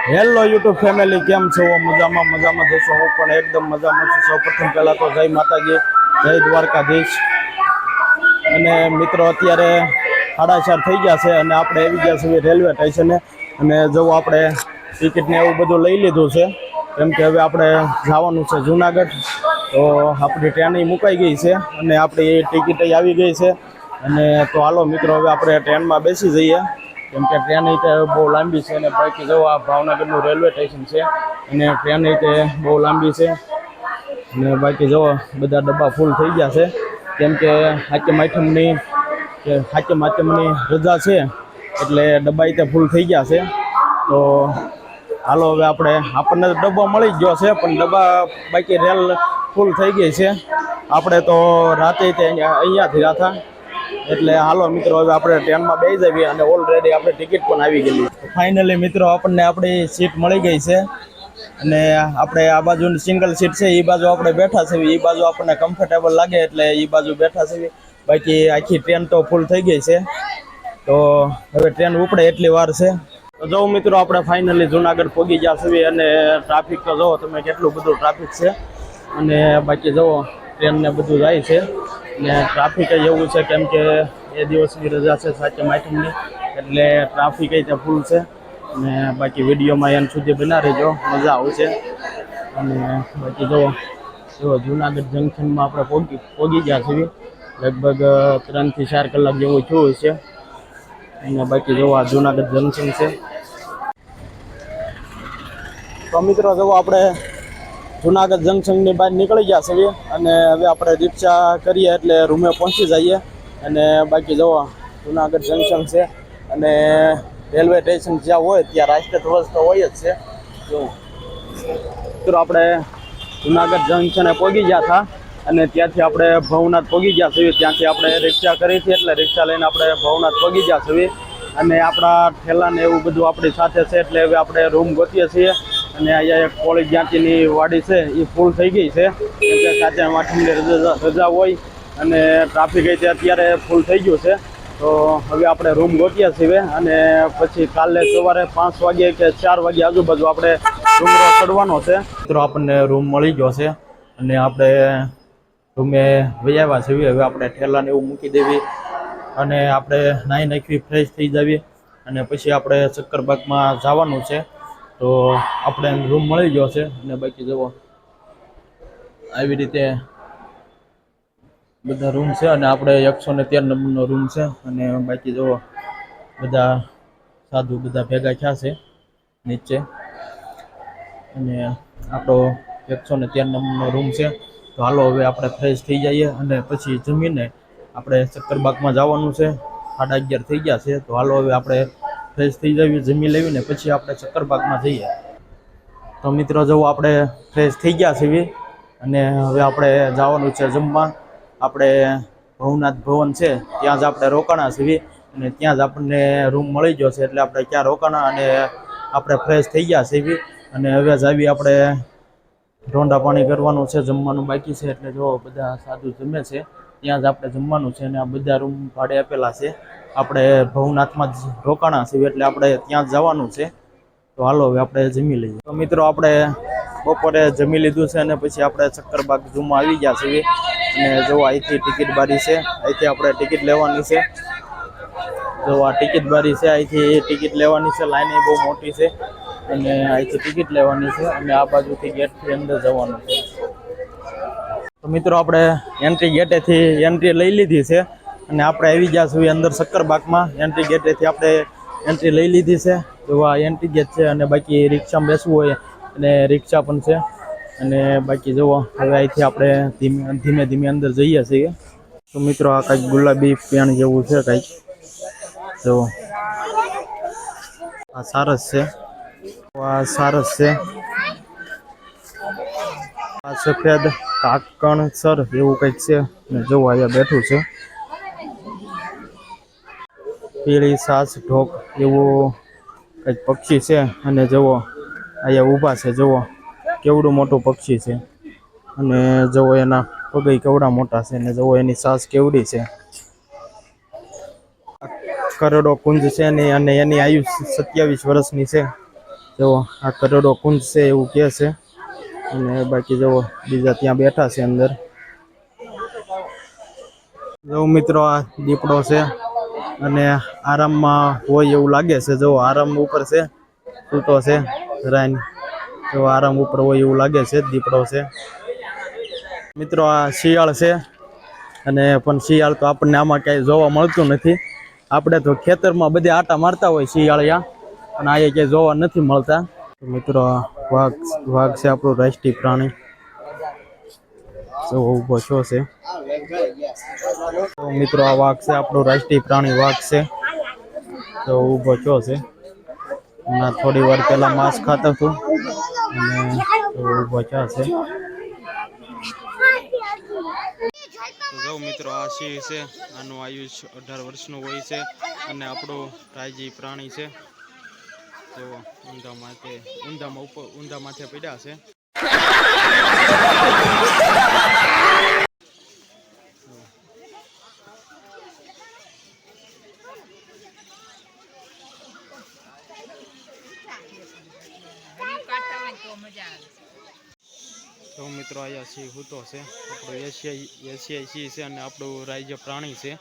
Hello YouTube family, કેમ છો? મજામાં જશો? હું પણ એકદમ મજામાં છું. સૌપ્રથમ પહેલા તો જય માતાજી, જય દ્વારકાધીશ. અને મિત્રો, અત્યારે 4:30 થઈ ગયા છે અને આપણે આવી ગયા છીએ રેલવે સ્ટેશને. અને જો આપણે ટિકિટ ને એવું બધું લઈ લીધું છે, કેમ કે હવે આપણે જવાનું છે જુનાગઢ. તો આપણી ટ્રેન મુકાઈ ગઈ છે અને આપણી ટિકિટ આવી ગઈ છે. અને તો હાલો મિત્રો, હવે આપણે ટ્રેનમાં બેસી જઈએ, કેમ કે ટ્રેન રીતે બહુ લાંબી છે. અને બાકી જો આ ભાવનગરનું રેલવે સ્ટેશન છે અને ટ્રેન રીતે બહુ લાંબી છે. અને બાકી જો બધા ડબ્બા ફૂલ થઈ ગયા છે, કેમ કે હાચમ આચમની રજા છે, એટલે ડબ્બા રીતે ફૂલ થઈ ગયા છે. તો હાલો, હવે આપણને ડબ્બો મળી ગયો છે, પણ ડબ્બા બાકી રેલ ફૂલ થઈ ગઈ છે. આપણે તો રાતે અહીંયાથી હતા, એટલે હાલો મિત્રો, હવે આપણે ટ્રેનમાં બેસી જઈએ. અને ઓલરેડી આપણે ટિકિટ પણ આવી ગયેલી. ફાઇનલી મિત્રો, આપણને આપણી સીટ મળી ગઈ છે. અને આપણે આ બાજુની સિંગલ સીટ છે, એ બાજુ આપણે બેઠા છીએ. એ બાજુ આપણને કમ્ફર્ટેબલ લાગે એટલે એ બાજુ બેઠા છીએ. બાકી આખી ટ્રેન તો ફૂલ થઈ ગઈ છે. તો હવે ટ્રેન ઉપડે એટલી વાર છે. તો જો મિત્રો, આપણે ફાઇનલી જુનાગઢ પહોંચી ગયા છીએ. અને ટ્રાફિક તો જુઓ તમે, કેટલું બધું ટ્રાફિક છે. અને બાકી જુઓ, ટ્રેન ને બધું જાય છે. ને ટ્રાફિક જ એવું છે, કેમ કે એ દિવસની રજા છે સાચે આઠમની, એટલે ટ્રાફિક ત્યાં ફૂલ છે. અને બાકી વિડીયોમાં એન સુધી બના રહેજો, મજા આવશે. અને બાકી જો જુનાગઢ જંકશનમાં આપણે પહોંચી ગયા છીએ. લગભગ 3 થી 4 કલાક જેવું થયું છે. અને બાકી જો આ જુનાગઢ જંકશન છે. તો મિત્રો, જો આપણે જુનાગઢ જંકશનની બહાર નીકળી ગયા છીએ. અને હવે આપણે રિક્ષા કરીએ એટલે રૂમે પહોંચી જઈએ. અને બાકી જો જુનાગઢ જંકશન છે. અને રેલવે સ્ટેશન જ્યાં હોય ત્યાં રાષ્ટ્રીય ધ્વજ તો હોય જ છે. જો મિત્રો, આપણે જુનાગઢ જંકશને પહોંચી ગયા હતા. અને ત્યાંથી આપણે ભવનાથ પહોંચી ગયા છીએ. ત્યાંથી આપણે રિક્ષા કરી હતી, એટલે રિક્ષા લઈને આપણે ભવનાથ પહોંચી ગયા છીએ. અને આપણા ઠેલા ને એવું બધું આપણી સાથે છે, એટલે હવે આપણે રૂમ ગોતીએ છીએ. અને અહીંયા એક કોળી જ્ઞાતિની વાડી છે, એ ફૂલ થઈ ગઈ છે, કેમ કે સાચે આઠમની રજા હોય અને ટ્રાફિક અત્યારે ફૂલ થઈ ગયું છે. તો હવે આપણે રૂમ ગોત્યા છીએ. અને પછી કાલે સવારે 5 વાગે કે 4 વાગે આજુબાજુ આપણે રૂમ ચડવાનો છે. મિત્રો, આપણને રૂમ મળી ગયો છે. અને આપણે રૂમે વહી આવ્યા છીએ. હવે આપણે ઠેલાને એવું મૂકી દેવી અને આપણે નાહી નાખવી, ફ્રેશ થઈ જવી. અને પછી આપણે શક્કરબાગમાં જવાનું છે. તો આપણે રૂમ મળી ગયો છે. અને બાકી જુઓ, આવી રીતે બધા રૂમ છે. અને આપણે 113 નંબરનો રૂમ છે. અને બાકી જુઓ, બધા સાધુ બધા ભેગા થયા છે નીચે. અને આપણો 113 નંબરનો રૂમ છે. તો હાલો, હવે આપણે ફ્રેશ થઈ જઈએ. અને પછી જમીને આપણે શક્કરબાગમાં જવાનું છે. 11:30 થઈ ગયા છે. તો હાલો, હવે આપણે ફ્રેશ થઈ જઈએ, જમી લેવી, ને પછી આપણે શક્કરબાગમાં જઈએ. તો મિત્રો, જો આપણે ફ્રેશ થઈ ગયા છીએ. અને હવે આપણે જવાનું છે જમવા. આપણે ભવનાથ ભવન છે, ત્યાં જ આપણે રોકાણા છીએ. અને ત્યાં જ આપણને રૂમ મળી ગયો છે, એટલે આપણે ત્યાં રોકાણા. અને આપણે ફ્રેશ થઈ ગયા છીએ. અને હવે જ આપણે રોંડા પાણી કરવાનું છે, જમવાનું બાકી છે. એટલે જો બધા સાધુ જમે છે, ત્યાં જ આપણે જમવાનું છે. અને આ બધા રૂમ ભાડે આપેલા છે. આપણે ભવનાથમાં જ રોકાણા છીએ, એટલે આપણે ત્યાં જ જવાનું છે. તો હાલો, હવે આપણે જમી લઈએ. તો મિત્રો, આપણે બપોરે જમી લીધું છે. અને પછી આપણે શક્કરબાગ ઝૂમાં આવી ગયા છીએ. અને જો અહીંથી ટિકિટ બારી છે, અહીંથી આપણે ટિકિટ લેવાની છે. જો આ ટિકિટ બારી છે, અહીંથી ટિકિટ લેવાની છે. લાઈન બહુ મોટી છે, અને અહીંથી ટિકિટ લેવાની છે. અને આ બાજુથી ગેટથી અંદર જવાનું છે. તો મિત્રો, આપણે ગેટેથી એન્ટ્રી લઈ લીધી છે. અને આપણે આવી ગયા છીએ અંદર શક્કરબાગમાં. એન્ટ્રી ગેટેથી આપણે એન્ટ્રી લઈ લીધી છે. તો આ એન્ટ્રી ગેટ છે. અને બાકી રિક્ષામાં બેસવું હોય અને રિક્ષા પણ છે. અને બાકી જુઓ, હવે અહીંથી આપણે ધીમે ધીમે અંદર જઈએ છીએ. તો મિત્રો, આ કંઈક ગુલાબી પેણ જેવું છે કંઈક. જુઓ, આ સારસ છે. આ સારસ છે. આ સફેદ કાકણસર એવું કંઈક છે. ને જુઓ, અહીંયા બેઠું છે. પીળી સાસ ઢોક એવું કંઈક પક્ષી છે. અને જુઓ, અહીંયા ઊભા છે. જુઓ, કેવડું મોટું પક્ષી છે. અને જુઓ, એના પગ કેવડા મોટા છે. અને જુઓ, એની સાસ કેવડી છે. કરોડો કુંજ છે ને, અને એની આયુ 27 વર્ષની છે. જુઓ આ કરોડો કુંજ છે એવું કહે છે અને બાકી જુઓ બીજા ત્યાં બેઠા છે અંદર. જો મિત્રો આ દીપડો છે અને આરામમાં હોય એવું લાગે છે. જો આરામ ઉપર છે, સૂતો છે રાઈન. જો આરામ ઉપર હોય એવું લાગે છે. દીપડો છે મિત્રો. આ શિયાળ છે અને પણ શિયાળ તો આપણને આમાં ક્યાંય જોવા મળતું નથી. આપણે તો ખેતરમાં બધે આટા મારતા હોય શિયાળિયા, અને આ ક્યાંય જોવા નથી મળતા. મિત્રો વાઘ છે આપણું રાષ્ટ્રીય પ્રાણી. તો ઊભો છો છે. તો મિત્રો આ વાઘ છે આપણું રાષ્ટ્રીય પ્રાણી. વાઘ છે તો ઊભો છો છે. હમણાં થોડી વાર પહેલા માંસ ખાતો હતું અને ઊભો છો છે. તો જો મિત્રો આ સિંહ છે. આનું આયુષ 18 વર્ષનું હોય છે અને આપણું રાયજી પ્રાણી છે. તો ઊંધા માથે પડ્યા છે. તો મિત્રો અહીંયા સિંહ હૂતો છે. આપણું એશિયાઈ સિંહ છે અને આપણું રાજ્ય પ્રાણી છે.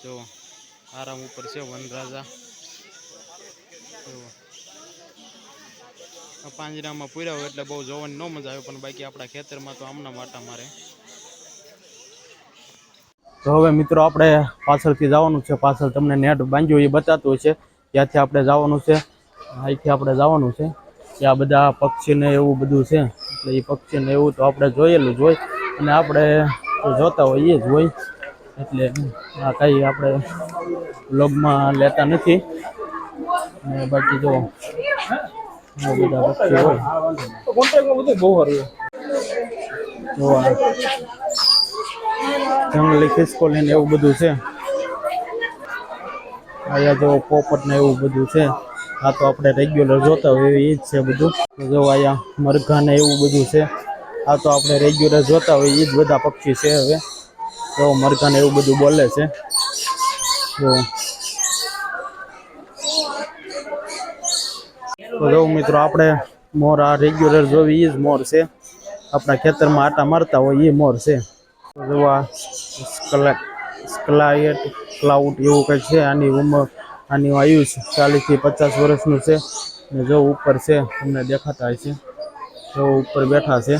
જો આરામ ઉપર છે વનરાજા. પાંજરામાં પૂર્યા હોય એટલે બહુ જોવાની ન મજા આવે, પણ બાકી આપણા ખેતરમાં તો આમના માટા મારે. તો હવે મિત્રો આપણે પાછળથી જવાનું છે. પાછળ તમને નેટ બાંધ્યું એ બતાતું હોય છે. ત્યાંથી આપણે જવાનું છે. અહીંથી આપણે જવાનું છે. ત્યાં બધા પક્ષીને એવું બધું છે. એટલે એ પક્ષીને એવું તો આપણે જોયેલું જ હોય અને આપણે જોતા હોઈએ જ હોય. એટલે આ કંઈ આપણે વ્લોગમાં લેતા નથી. અને બાકી જો બધા પક્ષી હોય જંગલી ખિસકોલી ને એવું બધું છે. અહીંયા જો પોપટ ને એવું બધું છે. આ તો આપણે રેગ્યુલર જોતા હોય એ જ છે બધું. જો અહીંયા મરઘા ને એવું બધું છે. આ તો આપણે રેગ્યુલર જોતા હોય એ જ બધા પક્ષી છે. હવે તો મરઘા ને એવું બધું બોલે છે. તો જો મિત્રો આપણે મોર આ રેગ્યુલર જોવી એ જ મોર છે. આપણા ખેતરમાં આટા મારતા હોય એ મોર છે. જોવા ક્લાઉડ એવું કંઈક છે. આની ઉંમર, આની આયુષ 40 થી 50 વર્ષનું છે. ને જો ઉપર છે તમને દેખાતા હશે. જો ઉપર બેઠા છે.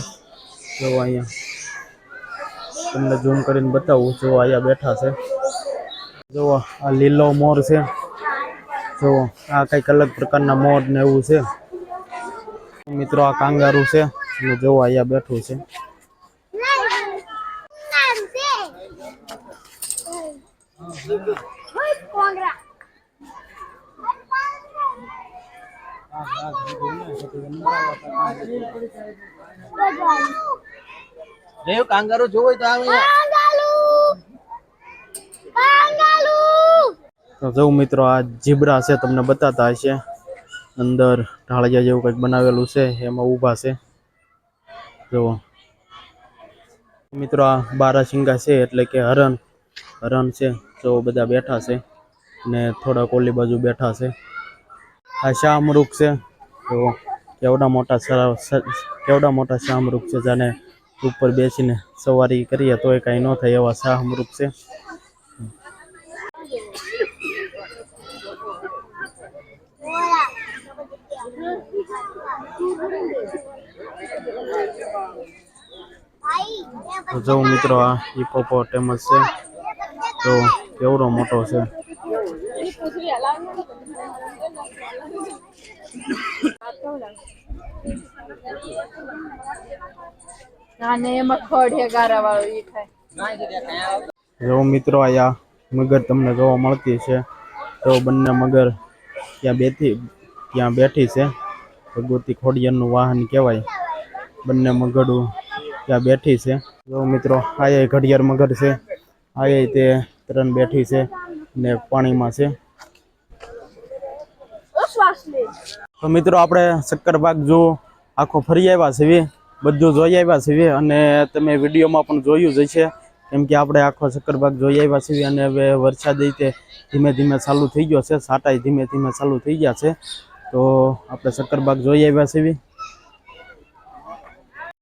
જો અહીંયા તમને ઝૂમ કરીને બતાવું. જો અહીંયા બેઠા છે. જો આ લીલો મોર છે. જો આ કંઈક અલગ પ્રકારના મોર ને એવું છે. મિત્રો આ કાંગારું છે અને જો અહીંયા બેઠું છે. કાંગારું જોવો તો આવે. તો જો મિત્રો આ ઝીબ્રા છે. તમને બતાતા હશે. અંદર ઢાળિયા જેવું કંઈક બનાવેલું છે. એમાં ઊભા છે. જુઓ મિત્રો આ બારાશિંગા છે એટલે કે હરણ છે. તો બધા બેઠા છે ને થોડાક ઓલી બાજુ બેઠા છે. આ શાહમૃગ છે. તો કેવડા મોટા શાહમૃગ છે. જેને ઉપર બેસીને સવારી કરીએ તોય કાંઈ ન થાય એવા શાહમૃગ છે. જો મિત્રો આ હિપોપોટેમસ છે. તો કેવડો મોટો છે. જો મિત્રો આયા મગર તમને જોવા મળતી છે. તો બંને મગર ત્યાં બેઠી છે. ભગવતી ખોડિયારનું વાહન કહેવાય. બંને મગડું ત્યાં બેઠી છે. જો મિત્રો આયા ઘડિયાળ મગર છે. આયા તે ત્રણ બેઠી છે ને પાણીમાં છે. તો મિત્રો આપણે શક્કરબાગ જો આખો ફરી આવ્યા છીએ. બધું જોઈ આવ્યા છીએ અને તમે વિડીયોમાં પણ જોયું જ હશે. કેમ કે આપણે આખો શક્કરબાગ જોઈ આવ્યા છીએ અને હવે વરસાદ રીતે ધીમે ધીમે ચાલુ થઈ ગયો છે. છાંટાઈ ધીમે ધીમે ચાલુ થઈ ગયા છે. તો આપણે શક્કરબાગ જોઈ આવ્યા છીએ